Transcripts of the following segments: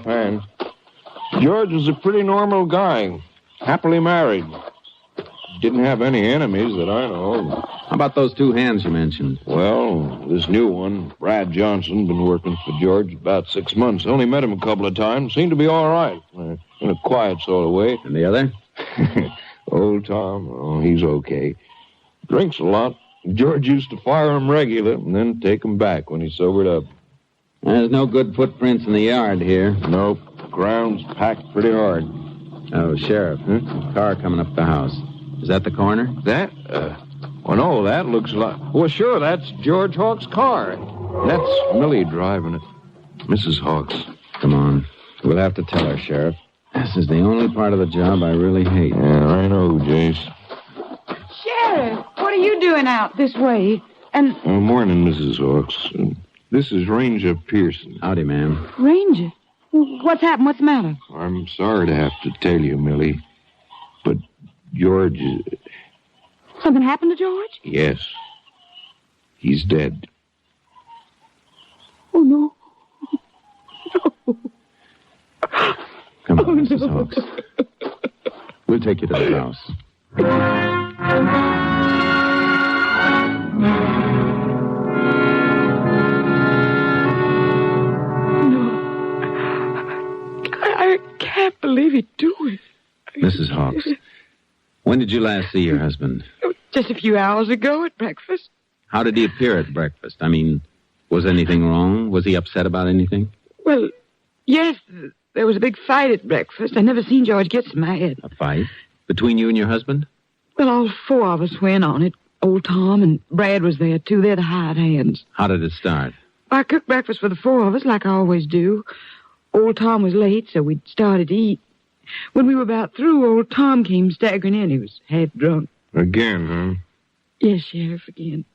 offhand. George was a pretty normal guy, happily married. Didn't have any enemies that I know of. How about those two hands you mentioned? Well, this new one, Brad Johnson, been working for George about 6 months. Only met him a couple of times. Seemed to be all right. In a quiet sort of way. And the other? Old Tom, oh, he's okay. Drinks a lot. George used to fire him regular and then take him back when he sobered up. There's no good footprints in the yard here. Nope. Ground's packed pretty hard. Oh, Sheriff, a car coming up the house. Is that the coroner? That? Oh, no, that looks like... Well, sure, that's George Hawk's car. That's Millie driving it. Mrs. Hawk's. Come on. We'll have to tell her, Sheriff. This is the only part of the job I really hate. Yeah, I know, Jace. Sheriff, what are you doing out this way? And... Morning, Mrs. Hawks. This is Ranger Pearson. Howdy, ma'am. Ranger? What's happened? What's the matter? I'm sorry to have to tell you, Millie, but George... Something happened to George? Yes. He's dead. Oh, no. No. Come on, Mrs. Hawks. We'll take you to the house. I can't believe he'd do it. Mrs. Hawks, when did you last see your husband? Just a few hours ago at breakfast. How did he appear at breakfast? I mean, was anything wrong? Was he upset about anything? Well, yes, there was a big fight at breakfast. I never seen George get so mad. A fight? Between you and your husband? Well, all four of us went on it. Old Tom and Brad was there, too. They're the hired hands. How did it start? I cooked breakfast for the four of us, like I always do. Old Tom was late, so we started to eat. When we were about through, old Tom came staggering in. He was half drunk. Again, huh? Yes, Sheriff, again.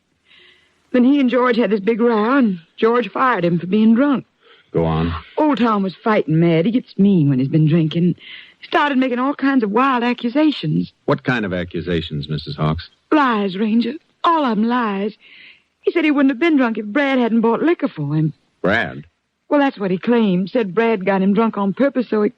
Then he and George had this big row, and George fired him for being drunk. Go on. Old Tom was fighting mad. He gets mean when he's been drinking. He started making all kinds of wild accusations. What kind of accusations, Mrs. Hawks? Lies, Ranger. All of them lies. He said he wouldn't have been drunk if Brad hadn't bought liquor for him. Brad? Well, that's what he claimed. Said Brad got him drunk on purpose, so he...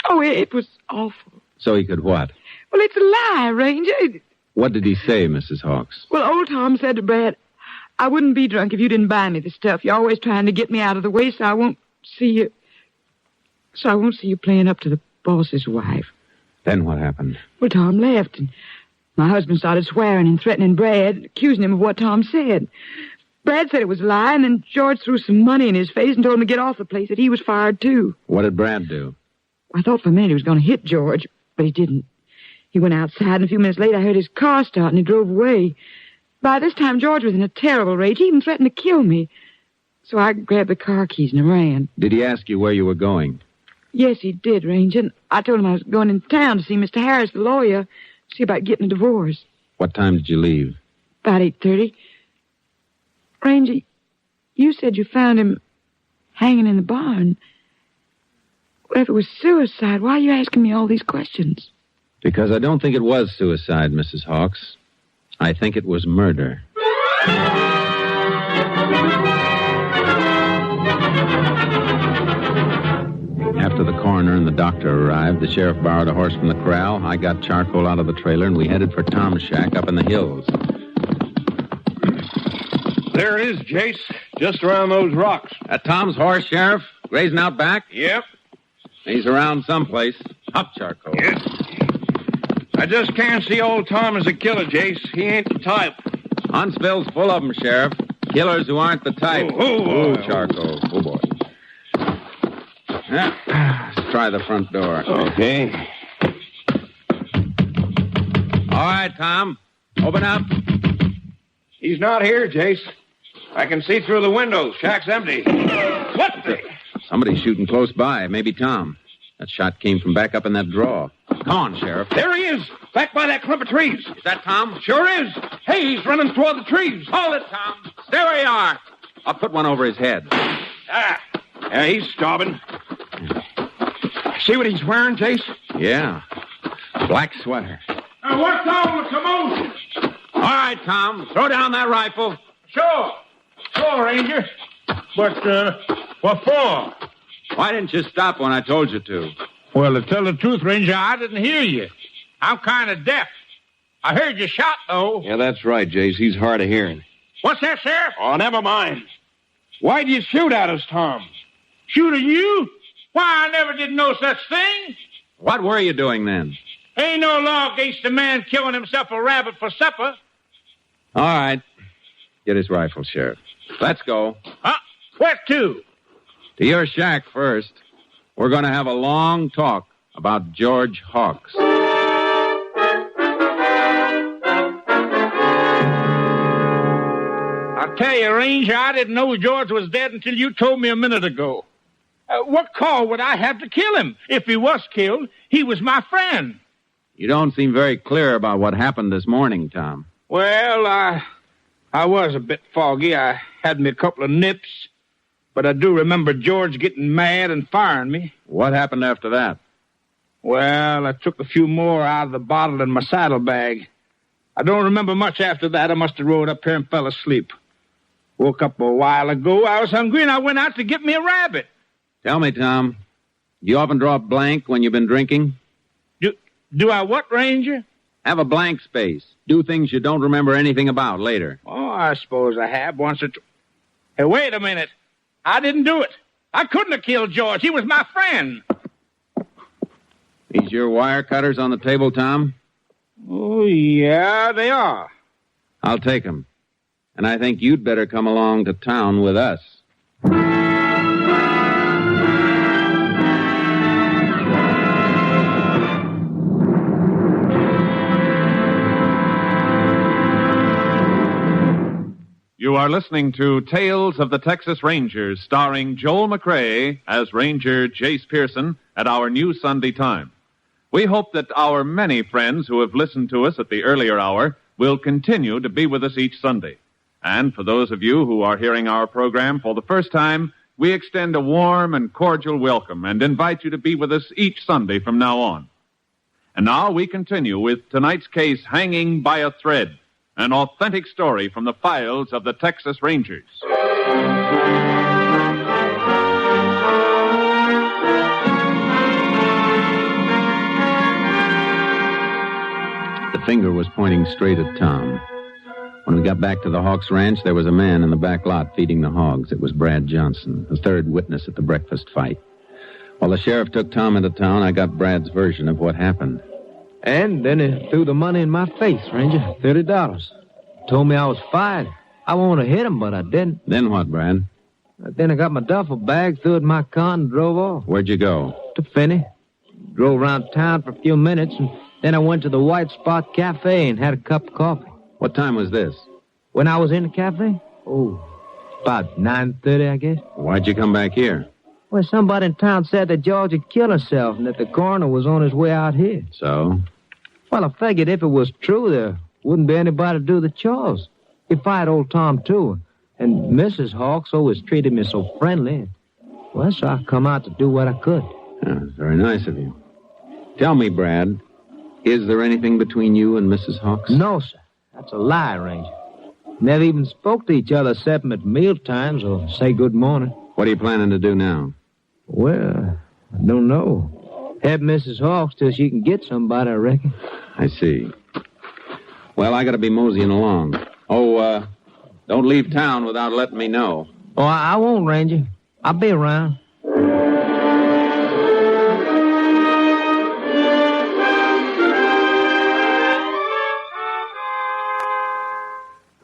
Oh, it was awful. So he could what? Well, it's a lie, Ranger. What did he say, Mrs. Hawks? Well, old Tom said to Brad, I wouldn't be drunk if you didn't buy me the stuff. You're always trying to get me out of the way, so I won't see you. So I won't see you playing up to the boss's wife. Then what happened? Well, Tom left, and my husband started swearing and threatening Brad, accusing him of what Tom said. Brad said it was a lie, and then George threw some money in his face and told him to get off the place, that he was fired, too. What did Brad do? I thought for a minute he was going to hit George, but he didn't. He went outside, and a few minutes later I heard his car start, and he drove away. By this time, George was in a terrible rage. He even threatened to kill me. So I grabbed the car keys and ran. Did he ask you where you were going? Yes, he did, Ranger. And I told him I was going in town to see Mr. Harris, the lawyer, see about getting a divorce. What time did you leave? About 8:30. Ranger, you said you found him hanging in the barn. Well, if it was suicide, why are you asking me all these questions? Because I don't think it was suicide, Mrs. Hawks. I think it was murder. After the coroner and the doctor arrived, the sheriff borrowed a horse from the corral. I got charcoal out of the trailer, and we headed for Tom's shack up in the hills. There it is, Jace. Just around those rocks. At Tom's horse, Sheriff? Grazing out back? Yep. He's around someplace. Hop, charcoal. Yes. I just can't see old Tom as a killer, Jace. He ain't the type. Huntsville's full of them, Sheriff. Killers who aren't the type. Oh, charcoal. Oh, boy. Yeah. Let's try the front door. Okay. All right, Tom. Open up. He's not here, Jace. I can see through the windows. Shack's empty. What the... Somebody's shooting close by. Maybe Tom. That shot came from back up in that draw. Come on, Sheriff. There he is. Back by that clump of trees. Is that Tom? Sure is. Hey, he's running toward the trees. Hold it, Tom. Stay where you are. I'll put one over his head. Yeah, he's starving. See what he's wearing, Jace? Yeah. Black sweater. What's all the commotion? All right, Tom. Throw down that rifle. Sure, Ranger. But, what for? Why didn't you stop when I told you to? Well, to tell the truth, Ranger, I didn't hear you. I'm kind of deaf. I heard you shot, though. Yeah, that's right, Jace. He's hard of hearing. What's that, Sheriff? Oh, never mind. Why'd you shoot at us, Tom? Shoot at you? Why, I never did no such thing. What were you doing then? Ain't no law against a man killing himself a rabbit for supper. All right. Get his rifle, Sheriff. Let's go. Huh? Where to? To your shack first. We're going to have a long talk about George Hawks. I tell you, Ranger, I didn't know George was dead until you told me a minute ago. What call would I have to kill him? If he was killed, he was my friend. You don't seem very clear about what happened this morning, Tom. Well, I was a bit foggy. I had me a couple of nips. But I do remember George getting mad and firing me. What happened after that? Well, I took a few more out of the bottle in my saddlebag. I don't remember much after that. I must have rode up here and fell asleep. Woke up a while ago. I was hungry, and I went out to get me a rabbit. Tell me, Tom, you often draw a blank when you've been drinking? Do I what, Ranger? Have a blank space. Do things you don't remember anything about later. Oh, I suppose I have once or twice. Hey, wait a minute. I didn't do it. I couldn't have killed George. He was my friend. These your wire cutters on the table, Tom? Oh, yeah, they are. I'll take them. And I think you'd better come along to town with us. You are listening to Tales of the Texas Rangers, starring Joel McRae as Ranger Jace Pearson at our new Sunday time. We hope that our many friends who have listened to us at the earlier hour will continue to be with us each Sunday. And for those of you who are hearing our program for the first time, we extend a warm and cordial welcome and invite you to be with us each Sunday from now on. And now we continue with tonight's case, Hanging by a Thread, an authentic story from the files of the Texas Rangers. The finger was pointing straight at Tom. When we got back to the Hawks Ranch, there was a man in the back lot feeding the hogs. It was Brad Johnson, the third witness at the breakfast fight. While the sheriff took Tom into town, I got Brad's version of what happened. And then he threw the money in my face, Ranger. $30. Told me I was fired. I wanted to hit him, but I didn't. Then what, Brad? Then I got my duffel bag, threw it in my car, and drove off. Where'd you go? To Finney. Drove around town for a few minutes, and then I went to the White Spot Cafe and had a cup of coffee. What time was this? When I was in the cafe? Oh, about 9:30, I guess. Why'd you come back here? Well, somebody in town said that George had killed himself and that the coroner was on his way out here. So? Well, I figured if it was true, there wouldn't be anybody to do the chores. He fired old Tom, too. And Mrs. Hawks always treated me so friendly. Well, so I come out to do what I could. Yeah, very nice of you. Tell me, Brad, is there anything between you and Mrs. Hawks? No, sir. That's a lie, Ranger. Never even spoke to each other except at meal times or say good morning. What are you planning to do now? Well, I don't know. Have Mrs. Hawks till she can get somebody, I reckon. I see. Well, I gotta be moseying along. Oh, don't leave town without letting me know. Oh, I won't, Ranger. I'll be around.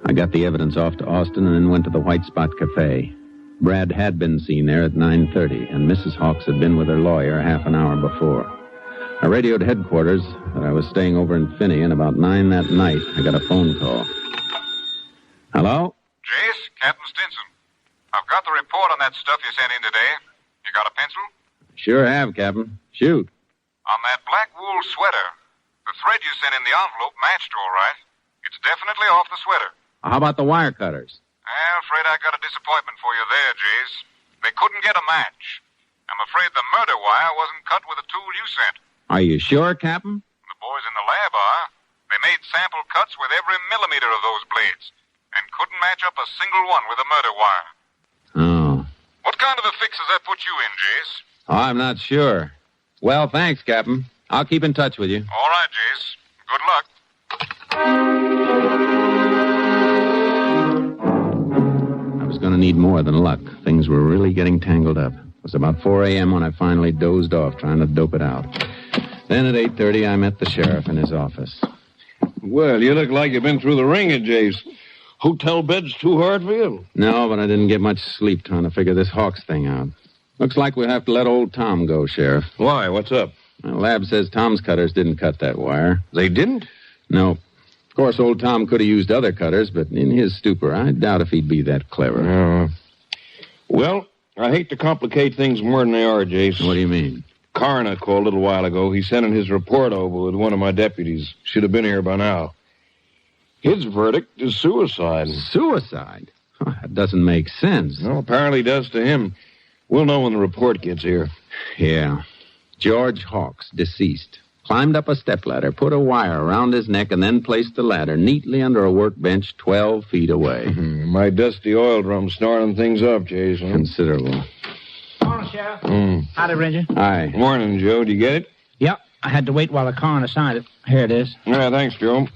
I got the evidence off to Austin and then went to the White Spot Cafe. Brad had been seen there at 9:30, and Mrs. Hawks had been with her lawyer half an hour before. I radioed headquarters that I was staying over in Finney, and about 9 that night, I got a phone call. Hello? Jace, Captain Stinson. I've got the report on that stuff you sent in today. You got a pencil? Sure have, Captain. Shoot. On that black wool sweater, the thread you sent in the envelope matched all right. It's definitely off the sweater. How about the wire cutters? I'm afraid I got a disappointment for you there, Jace. They couldn't get a match. I'm afraid the murder wire wasn't cut with the tool you sent. Are you sure, Captain? The boys in the lab are. They made sample cuts with every millimeter of those blades and couldn't match up a single one with a murder wire. Oh. What kind of a fix does that put you in, Jace? Oh, I'm not sure. Well, thanks, Captain. I'll keep in touch with you. All right, Jace. Good luck. I was going to need more than luck. Things were really getting tangled up. It was about 4 a.m. when I finally dozed off trying to dope it out. Then at 8:30, I met the sheriff in his office. Well, you look like you've been through the ringer, Jace. Hotel bed's too hard for you? No, but I didn't get much sleep trying to figure this Hawks thing out. Looks like we'll have to let old Tom go, Sheriff. Why? What's up? The lab says Tom's cutters didn't cut that wire. They didn't? No. Of course, old Tom could have used other cutters, but in his stupor, I doubt if he'd be that clever. Well, I hate to complicate things more than they are, Jace. What do you mean? Coroner called a little while ago. He sent in his report over with one of my deputies. Should have been here by now. His verdict is suicide. Suicide? Oh, that doesn't make sense. No, apparently does to him. We'll know when the report gets here. Yeah. George Hawks, deceased. Climbed up a stepladder, put a wire around his neck, and then placed the ladder neatly under a workbench 12 feet away. My dusty oil drum snorting things up, Jason. Considerable. Morning, Sheriff. Howdy, Ranger. Hi. Morning, Joe. Did you get it? Yep. I had to wait while the coroner signed it. Here it is. Yeah, thanks, Joe.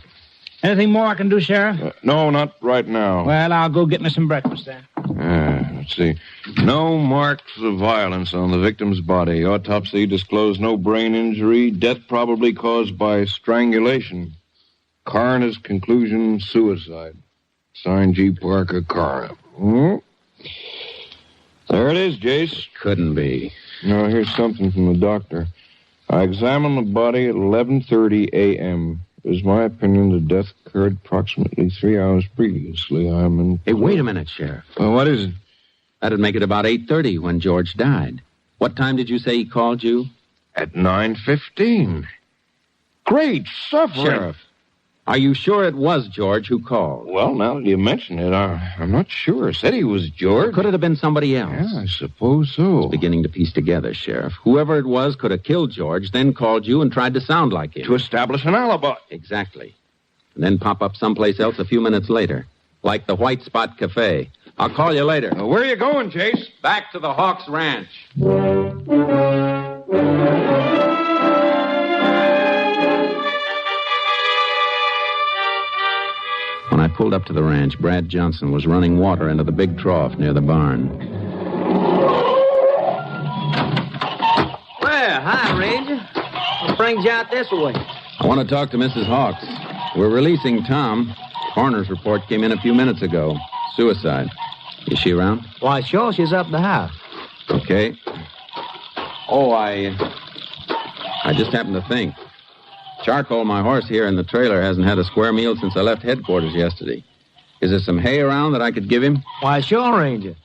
Anything more I can do, Sheriff? No, not right now. Well, I'll go get me some breakfast then. Let's see. No marks of violence on the victim's body. Autopsy disclosed no brain injury. Death probably caused by strangulation. Coroner's conclusion, suicide. Signed G. Parker, coroner. There it is, Jace. Couldn't be. No, here's something from the doctor. I examined the body at 11:30 a.m. It is my opinion the death occurred approximately 3 hours previously. Hey, wait a minute, Sheriff. Well, what is it? That'd make it about 8:30 when George died. What time did you say he called you? At 9:15. Great suffering. Sheriff, are you sure it was George who called? Well, now that you mention it, I'm not sure. Said he was George. Could it have been somebody else? Yeah, I suppose so. It's beginning to piece together, Sheriff. Whoever it was could have killed George, then called you and tried to sound like him. To establish an alibi. Exactly. And then pop up someplace else a few minutes later. Like the White Spot Cafe. I'll call you later. Where are you going, Chase? Back to the Hawks Ranch. When I pulled up to the ranch, Brad Johnson was running water into the big trough near the barn. Well, hi, Ranger. What brings you out this way? I want to talk to Mrs. Hawks. We're releasing Tom. Coroner's report came in a few minutes ago. Suicide. Is she around? Why, sure, she's up the house. Okay. Oh, I just happened to think. Charcoal, my horse here in the trailer, hasn't had a square meal since I left headquarters yesterday. Is there some hay around that I could give him? Why, sure, Ranger.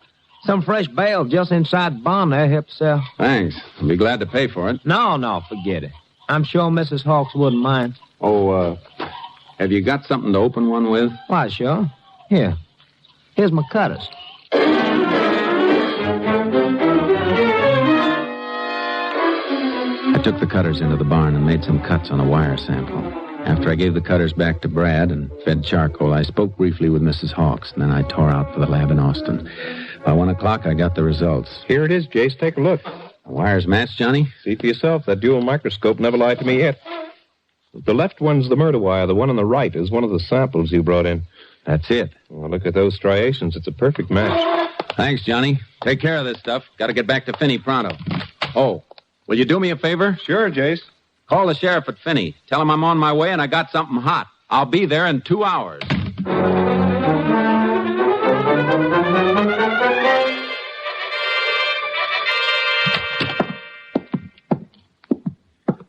Some fresh bales just inside the barn there help sell. Thanks. I'll be glad to pay for it. No, forget it. I'm sure Mrs. Hawks wouldn't mind. Oh, have you got something to open one with? Why, sure. Here. Here's my cutters. I took the cutters into the barn and made some cuts on a wire sample. After I gave the cutters back to Brad and fed charcoal, I spoke briefly with Mrs. Hawks, and then I tore out for the lab in Austin. By 1 o'clock, I got the results. Here it is, Jace. Take a look. The wires match, Johnny? See for yourself. That dual microscope never lied to me yet. The left one's the murder wire. The one on the right is one of the samples you brought in. That's it. Well, look at those striations. It's a perfect match. Thanks, Johnny. Take care of this stuff. Got to get back to Finney pronto. Oh, will you do me a favor? Sure, Jace. Call the sheriff at Finney. Tell him I'm on my way and I got something hot. I'll be there in 2 hours.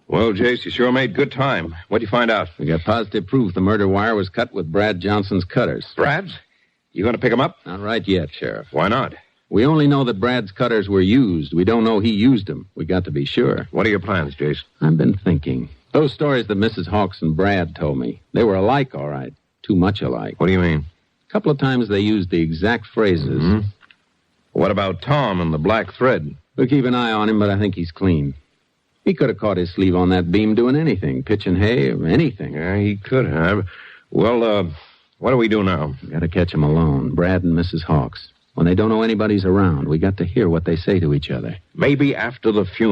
Well, Jace, you sure made good time. What'd you find out? We got positive proof the murder wire was cut with Brad Johnson's cutters. Brad's? You going to pick him up? Not right yet, Sheriff. Why not? We only know that Brad's cutters were used. We don't know he used them. We got to be sure. What are your plans, Jace? I've been thinking. Those stories that Mrs. Hawks and Brad told me, they were alike, all right. Too much alike. What do you mean? A couple of times they used the exact phrases. Mm-hmm. What about Tom and the black thread? We'll keep an eye on him, but I think he's clean. He could have caught his sleeve on that beam doing anything, pitching hay or anything. Yeah, he could have. Well, what do we do now? We got to catch him alone, Brad and Mrs. Hawks. When they don't know anybody's around, we got to hear what they say to each other. Maybe after the funeral.